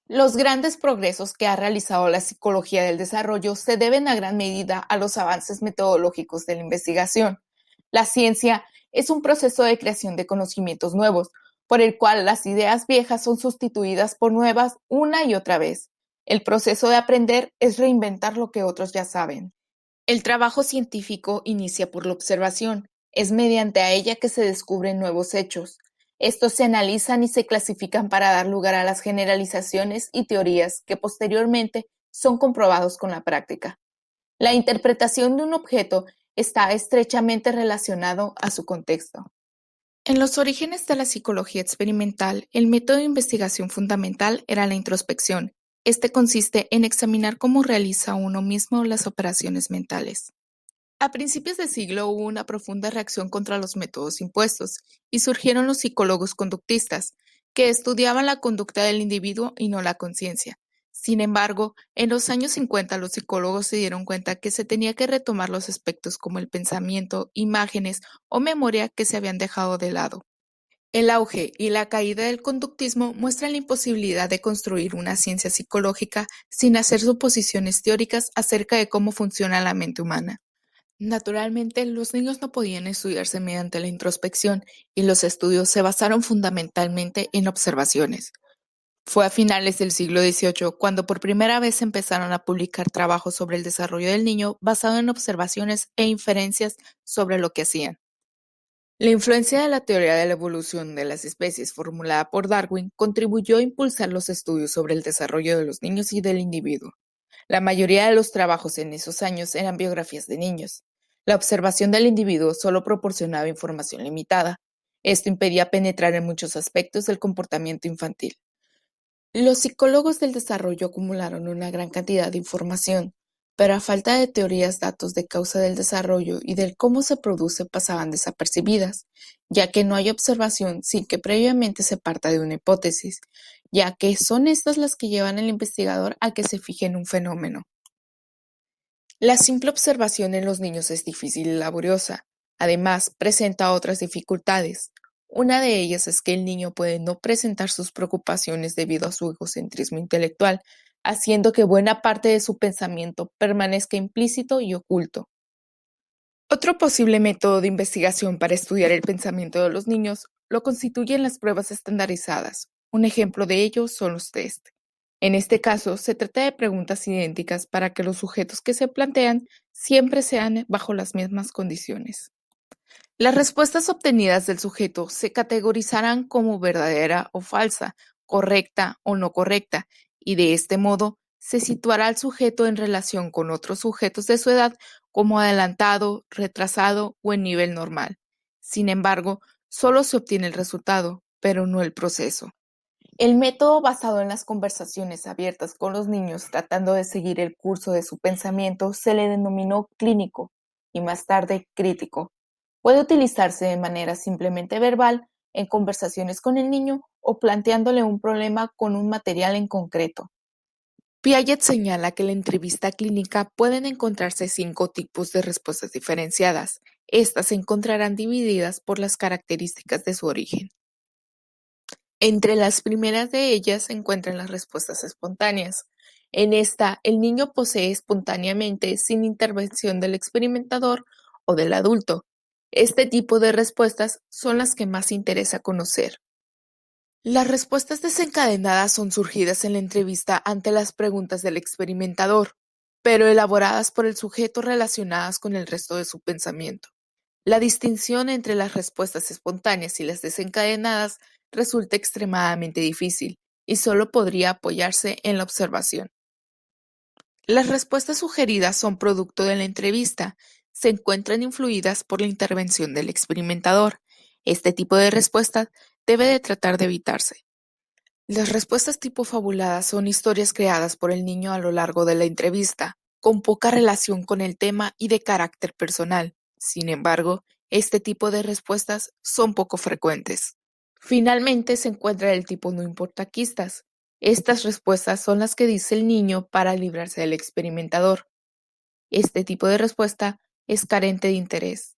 Los grandes progresos que ha realizado la psicología del desarrollo se deben a gran medida a los avances metodológicos de la investigación. La ciencia es un proceso de creación de conocimientos nuevos, por el cual las ideas viejas son sustituidas por nuevas una y otra vez. El proceso de aprender es reinventar lo que otros ya saben. El trabajo científico inicia por la observación. Es mediante a ella que se descubren nuevos hechos. Estos se analizan y se clasifican para dar lugar a las generalizaciones y teorías que posteriormente son comprobados con la práctica. La interpretación de un objeto está estrechamente relacionado a su contexto. En los orígenes de la psicología experimental, el método de investigación fundamental era la introspección. Este consiste en examinar cómo realiza uno mismo las operaciones mentales. A principios de siglo hubo una profunda reacción contra los métodos impuestos y surgieron los psicólogos conductistas, que estudiaban la conducta del individuo y no la conciencia. Sin embargo, en los años 50 los psicólogos se dieron cuenta que se tenía que retomar los aspectos como el pensamiento, imágenes o memoria que se habían dejado de lado. El auge y la caída del conductismo muestran la imposibilidad de construir una ciencia psicológica sin hacer suposiciones teóricas acerca de cómo funciona la mente humana. Naturalmente, los niños no podían estudiarse mediante la introspección y los estudios se basaron fundamentalmente en observaciones. Fue a finales del siglo XVIII cuando por primera vez empezaron a publicar trabajos sobre el desarrollo del niño basado en observaciones e inferencias sobre lo que hacían. La influencia de la teoría de la evolución de las especies formulada por Darwin contribuyó a impulsar los estudios sobre el desarrollo de los niños y del individuo. La mayoría de los trabajos en esos años eran biografías de niños. La observación del individuo solo proporcionaba información limitada. Esto impedía penetrar en muchos aspectos del comportamiento infantil. Los psicólogos del desarrollo acumularon una gran cantidad de información, pero a falta de teorías, datos de causa del desarrollo y del cómo se produce pasaban desapercibidas, ya que no hay observación sin que previamente se parta de una hipótesis, ya que son estas las que llevan al investigador a que se fije en un fenómeno. La simple observación en los niños es difícil y laboriosa. Además, presenta otras dificultades. Una de ellas es que el niño puede no presentar sus preocupaciones debido a su egocentrismo intelectual, haciendo que buena parte de su pensamiento permanezca implícito y oculto. Otro posible método de investigación para estudiar el pensamiento de los niños lo constituyen las pruebas estandarizadas. Un ejemplo de ello son los test. En este caso, se trata de preguntas idénticas para que los sujetos que se plantean siempre sean bajo las mismas condiciones. Las respuestas obtenidas del sujeto se categorizarán como verdadera o falsa, correcta o no correcta, y de este modo se situará al sujeto en relación con otros sujetos de su edad como adelantado, retrasado o en nivel normal. Sin embargo, solo se obtiene el resultado, pero no el proceso. El método basado en las conversaciones abiertas con los niños tratando de seguir el curso de su pensamiento se le denominó clínico y más tarde crítico. Puede utilizarse de manera simplemente verbal en conversaciones con el niño o planteándole un problema con un material en concreto. Piaget señala que en la entrevista clínica pueden encontrarse 5 tipos de respuestas diferenciadas. Estas se encontrarán divididas por las características de su origen. Entre las primeras de ellas se encuentran las respuestas espontáneas. En esta, el niño posee espontáneamente, sin intervención del experimentador o del adulto. Este tipo de respuestas son las que más interesa conocer. Las respuestas desencadenadas son surgidas en la entrevista ante las preguntas del experimentador, pero elaboradas por el sujeto relacionadas con el resto de su pensamiento. La distinción entre las respuestas espontáneas y las desencadenadas resulta extremadamente difícil y solo podría apoyarse en la observación. Las respuestas sugeridas son producto de la entrevista, se encuentran influidas por la intervención del experimentador. Este tipo de respuesta debe de tratar de evitarse. Las respuestas tipo fabuladas son historias creadas por el niño a lo largo de la entrevista, con poca relación con el tema y de carácter personal. Sin embargo, este tipo de respuestas son poco frecuentes. Finalmente se encuentra el tipo no importaquistas. Estas respuestas son las que dice el niño para librarse del experimentador. Este tipo de respuesta es carente de interés.